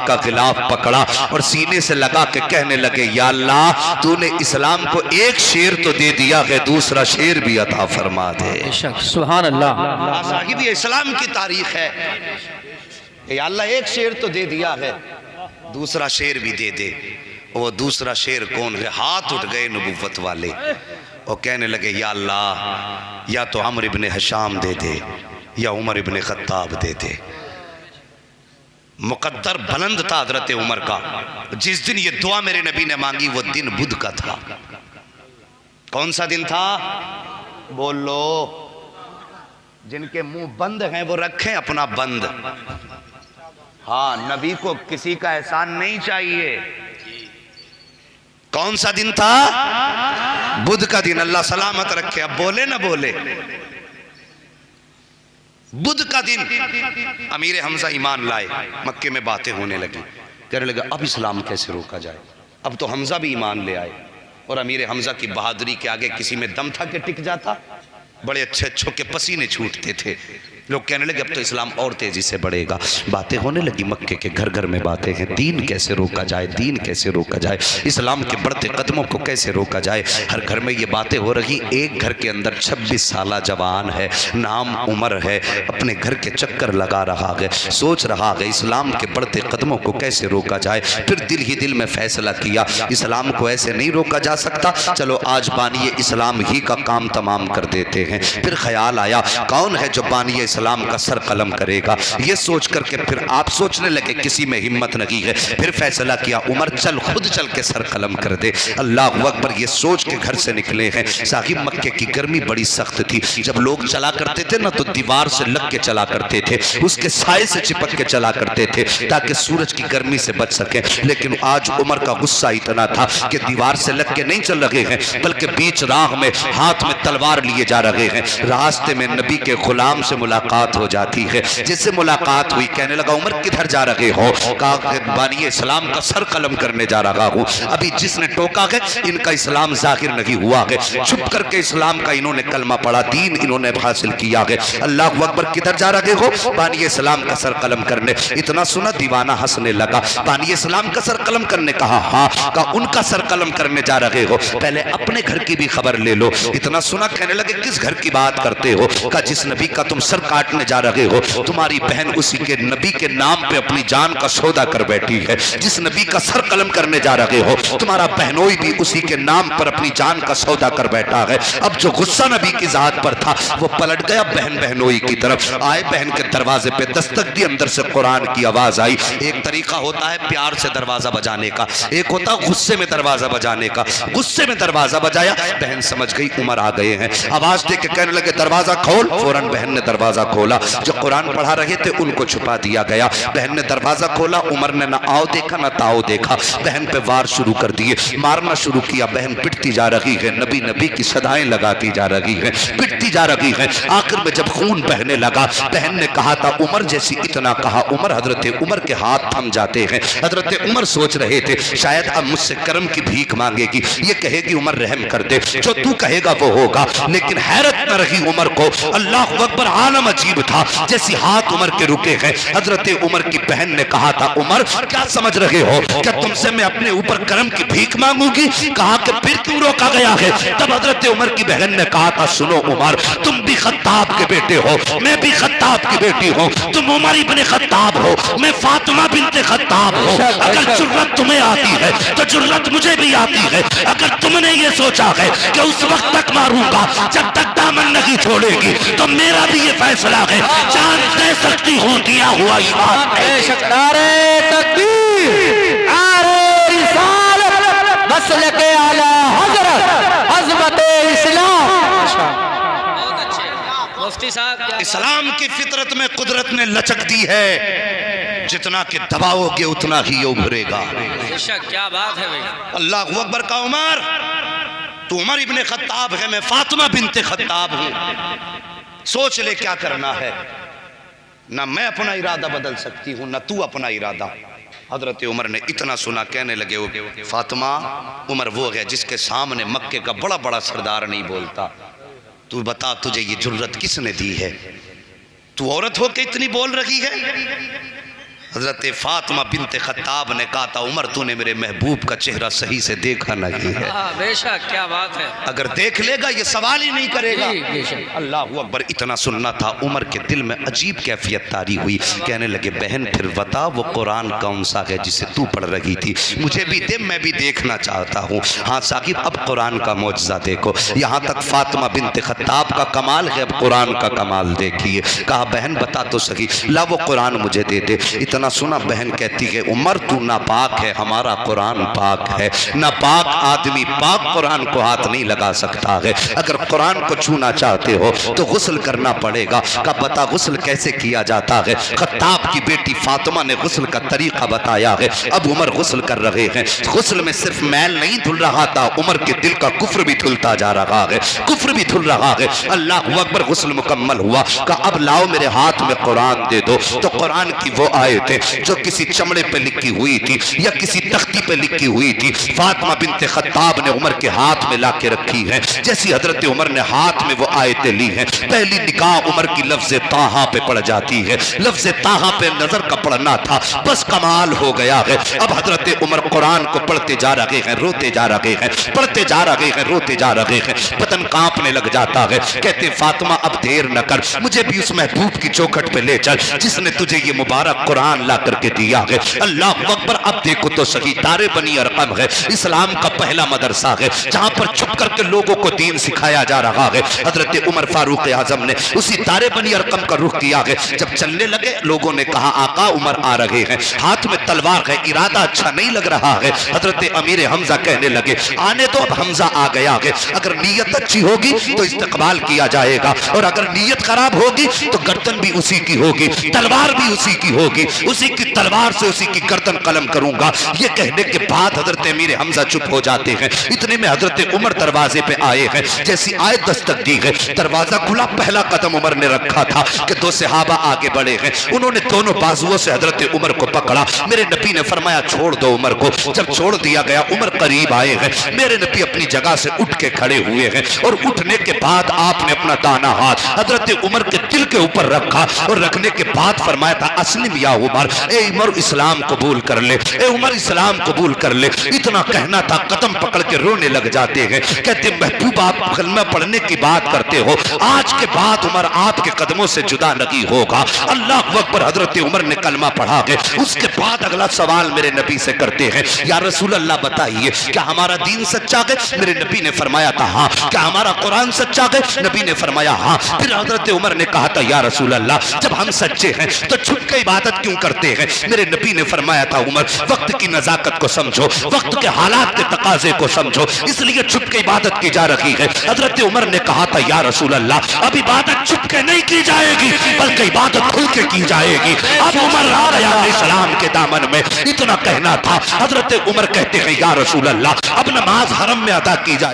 का गिलाफ पकड़ा और सीने से लगा के कहने लगे, या अल्लाह तूने इस्लाम को एक शेर तो दे दिया है, दूसरा शेर भी अता फरमा दे। सुभान अल्लाह। साहिब ये इस्लाम की तारीख है, या अल्लाह एक शेर तो दे दिया है, दूसरा शेर भी दे दे। वो दूसरा शेर कौन है? हाथ उठ गए नबुव्वत वाले और कहने लगे, या अल्लाह या तो अमर इब्ने हिशाम दे दे या उमर इब्ने खत्ताब दे दे। मुकद्दर बुलंद था हजरत उमर का। जिस दिन ये दुआ मेरे नबी ने मांगी वो दिन बुध का था। कौन सा दिन था? बोलो। जिनके मुंह बंद हैं वो रखें अपना बंद। हाँ, नबी को किसी का एहसान नहीं चाहिए। कौन सा दिन था? बुध का दिन। अल्लाह सलामत रखे। अब बोले ना बोले। बुध का दिन अमीर हमजा ईमान लाए। मक्के में बातें होने लगी। कहने लगे अब इस्लाम कैसे रोका जाए। अब तो हमजा भी ईमान ले आए और अमीर हमजा की बहादुरी के आगे किसी में दम था कि टिक जाता। बड़े अच्छे अच्छों के पसीने छूटते थे। लोग कहने लगे अब तो इस्लाम और तेजी से बढ़ेगा। बातें होने लगी मक्के के घर घर में बातें हैं। दीन कैसे रोका जाए, दीन कैसे रोका जाए, इस्लाम के बढ़ते कदमों को कैसे रोका जाए। हर घर में ये बातें हो रही। एक घर के अंदर 26 साला जवान है, नाम उमर है, अपने घर के चक्कर लगा रहा है, सोच रहा है इस्लाम के बढ़ते कदमों को कैसे रोका जाए। फिर दिल ही दिल में फैसला किया इस्लाम को ऐसे नहीं रोका जा सकता, चलो आज बानिए इस्लाम ही का काम तमाम कर देते हैं। फिर ख्याल आया कौन है जो बानिए इस्लाम का सर कलम करेगा। ये सोच करके फिर आप सोचने लगे किसी में हिम्मत नहीं है। फिर फैसला किया उमर चल खुद चल के सर कलम कर दे। अल्लाह अकबर। ये सोच के घर से निकले हैं। साहिब मक्के की गर्मी बड़ी सख्त थी। जब लोग चला करते थे ना तो दीवार से लग के चला करते थे, उसके साए से चिपक के चला करते थे ताकि सूरज की गर्मी से बच सके। लेकिन आज उमर का गुस्सा इतना था कि दीवार से लग के नहीं चल रहे हैं बल्कि बीच राह में हाथ में तलवार लिए जा रहे हैं। रास्ते में नबी के गुलाम से मुलाकात हो जाती है। जिससे मुलाकात हुई कहने लगा उमर किधर जा रहे हो। कहा बानी इस्लाम का सर कलम करने जा रहा हूँ। अभी जिसने टोका है इनका इस्लाम जाहिर नहीं हुआ है। छुप करके इस्लाम का इन्होंने कलमा पढ़ा, दीन इन्होंने हासिल किया है। अल्लाह अकबर। किधर जा रहे हो? बानी इस्लाम का सर कलम करने। इतना सुना दीवाना हंसने लगा। बानी इस्लाम का सर कलम करने कहा हाँ। कहा उनका सर कलम करने जा रहे हो, पहले अपने घर की भी खबर ले लो। इतना सुना कहने लगे किस घर की बात करते हो। कहा जिस नबी का तुम सर काटने जा रहे हो तुम्हारी बहन उसी के नबी के नाम पे अपनी जान का सौदा कर बैठी है। जिस नबी का सर कलम करने जा रहे हो तुम्हारा बहनोई भी उसी के नाम पर अपनी जान का सौदा कर बैठा है। अब जो गुस्सा नबी की जात पर था वो पलट गया बहन बहनोई की तरफ। आए बहन के दरवाजे पे दस्तक दी, अंदर से कुरान की आवाज आई। एक तरीका होता है प्यार से दरवाजा बजाने का, एक होता है गुस्से में दरवाजा बजाने का। गुस्से में दरवाजा बजाया, बहन समझ गई उमर आ गए हैं। आवाज दे के कहने लगे दरवाजा खोल। फौरन बहन ने दरवाजा खोला। जो कुरान पढ़ा रहे थे उनको छुपा दिया गया। बहन ने दरवाजा खोला। उमर ने ना आओ देखा ना ताओ देखा, बहन पे वार शुरू कर दिए, मारना शुरू किया। बहन पिटती जा रही है, नबी नबी की सदाएं लगाती जा रही है, पिटती जा रही है। आखिर में जब खून बहने लगा बहन ने कहा था उमर जैसी इतना कहा उमर। हजरत उमर के हाथ थम जाते हैं। हजरत उमर सोच रहे थे शायद अब मुझसे कर्म की भीख मांगेगी, ये कहेगी उमर रहम कर दे, जो तू कहेगा वो होगा। लेकिन हैरत न रही उमर को। अल्लाह अकबर। आलम अजीब था। जैसी हाथ उमर के रुके हैं हजरत उमर की बहन ने कहा था उमर क्या समझ रहे हो, क्या तुमसे मैं अपने ऊपर कर्म की भीख मांगूंगी। कहा कि फिर क्यों रोका गया है। तब हजरत उमर की बहन ने कहा था सुनो उमर तुम भी खत्ताब के बेटे हो, मैं भी खत्ताब की बेटी हूँ। तुम उमर इब्ने खत्ताब हो, मैं फातिमा बिन्ते खत्ताब हूँ। अगर जुर्रत तुम्हें आती है तो जुर्रत मुझे भी आती है। अगर तुमने ये सोचा है कि उस वक्त तक मारूंगा जब तक दामन नहीं छोड़ेगी तो मेरा भी ये फैसला है। जान दे सकती हूँ दिया हुआ ईमान है। नारे तकबीर, नारे रिसालत, मसलके आला हजरत, अज़मते इस्लाम। बहुत अच्छे मुफ्ती साहब। इस्लाम की फितरत में कुदरत ने लचक दी है, जितना कि दबाओगे उतना ही उभरेगा। बेशक क्या बात है भाई। अल्लाह अकबर। का उमर तू उमर इब्ने खत्ताब है, मैं फातिमा बिन्ते खत्ताब हूँ। सोच ले क्या करना है। ना मैं अपना इरादा बदल सकती हूँ ना तू अपना इरादा। हजरत उमर ने इतना सुना कहने लगे फातिमा उमर वो है जिसके सामने मक्के का बड़ा बड़ा सरदार नहीं बोलता। तू बता तुझे ये जुर्रत किसने दी है, तू औरत होकर इतनी बोल रही है। हजरत फातिमा बिनते खत्ताब ने कहा था उमर तूने मेरे महबूब का चेहरा सही से देखा नहीं है, बेशक क्या बात है। अगर देख लेगा ये सवाल ही नहीं करेगा। जी, बेशक। अल्लाह अकबर इतना सुनना था। उमर के दिल में अजीब कैफियत तारी हुई। कहने लगे बहन फिर बता वो कुरान कौन सा है जिसे तू पढ़ रही थी, मुझे भी दे, मैं भी देखना चाहता हूँ। हाँ साकिब अब कुरान का मौजज़ा देखो। यहाँ तक फातिमा बिनते खत्ताब का कमाल है, अब कुरान का कमाल देखिए। कहा बहन बता तो सही, ला वो कुरान मुझे दे दे। इतना सुना बहन कहती है उमर तू नापाक है, हमारा कुरान पाक है। नापाक आदमी पाक कुरान को हाथ नहीं लगा सकता है। अगर कुरान को छूना चाहते हो तो गुस्ल करना पड़ेगा। का बता गुस्ल कैसे किया जाता है। खत्ताब की बेटी फातिमा ने गुस्ल का तरीका बताया है। अब उमर गुस्ल कर रहे हैं। गुस्ल में सिर्फ मैल नहीं धुल रहा था, उमर के दिल का कुफ्र भी धुलता जा रहा है, कुफ्र भी धुल रहा है। अल्लाह अकबर गुस्ल मुकम्मल हुआ। का अब लाओ मेरे हाथ में कुरान दे दो। तो कुरान की वो आयतें जो किसी चमड़े पे लिखी हुई थी या किसी तख्ती पे लिखी हुई थी, फातिमा बिनते खत्ताब ने उमर के हाथ में लाके रखी है। जैसी हजरत उमर ने हाथ में वो आयतें ली हैं, पहली निगाह उमर की लफ्ज़ ताहा पे पड़ जाती है। लफ्ज़ ताहा पे नजर का पड़ना था, बस कमाल हो गया है। अब हजरत उमर कुरान को पढ़ते जा रहे हैं, रोते जा रहे हैं, पढ़ते जा रहे हैं, रोते जा रहे हैं। बदन कांपने लग जाता है। कहते फातिमा अब देर न कर, मुझे भी उस महबूब की चौखट पे ले चल जिसने तुझे ये मुबारक कुरान ला करके दिया है। अल्लाह अकबर अब देखो तो सही, दारे बनी अरकम है, इस्लाम का पहला मदरसा है जहां पर छुप करके लोगों को दीन सिखाया जा रहा है। हजरत उमर फारूक आजम ने उसी दारे बनी अरकम का रुख किया है। जब चलने लगे लोगों ने कहा आका उमर आ रहे हैं, हाथ में तलवार है, इरादा अच्छा नहीं लग रहा है। हजरत अमीर हमजा कहने लगे आने तो, अब हमजा आ गया है, अगर नीयत अच्छी होगी तो इस्तकबाल किया जाएगा और अगर नीयत खराब होगी तो गर्दन भी उसी की होगी, तलवार भी उसी की होगी, उसी की तलवार से उसी की गर्दन कलम करूंगा। ये कहने के बाद हजरत अमीर हमजा चुप हो जाते हैं। इतने में हजरत उमर दरवाजे पे आए हैं। जैसी आए दस्तक दी है, दरवाजा खुला, पहला कदम उमर ने रखा था कि दो सहाबा आगे बढ़े हैं। उन्होंने दोनों बाजुओं से हजरत उमर को पकड़ा। मेरे नबी ने फरमाया छोड़ दो उमर को। जब छोड़ दिया गया उमर करीब आए हैं। मेरे नबी अपनी जगह से उठ के खड़े हुए हैं और उठने के बाद आपने अपना दाना हाथ हजरत उमर के दिल के ऊपर रखा और रखने के बाद फरमाया था अस्लिम या उमर, ए उमर इस्लाम कबूल कर ले, ए उमर इस्लाम कबूल कर ले। इतना कहना था, कदम पकड़ के रोने लग जाते हैं। कहते महबूब आप कलमा पढ़ने की बात करते हो, आज के बाद उमर आपके कदमों से जुदा नहीं होगा। अल्लाह अकबर। हजरत उमर ने कलमा पढ़ा है। उसके बाद अगला सवाल मेरे नबी से करते हैं, या रसूल अल्लाह बताइए क्या हमारा दीन सच्चा है? मेरे नबी ने फरमाया था हाँ। क्या हमारा कुरान सच्चा है? नबी ने फरमाया हाँ। फिर हजरत उमर ने कहा था या रसूल अल्लाह जब हम सच्चे हैं तो छुप के इबादत क्यों करते हैं? मेरे नबी ने फरमाया था उमर वक्त की नजाकत को समझो, वक्त के हालात के तकाजे को समझो, इसलिए छुप के इबादत की जा रही है। हजरत उमर ने कहा था या रसूल अल्लाह अब इबादत छुप के नहीं की जाएगी बल्कि इबादत खुल के की जाएगी। अब उमर आ गया इस्लाम के दामन में। इतना कहना था। हजरत उमर कहते हैं या रसूल अल्लाह अब नमाज हरम में अदा की जाए।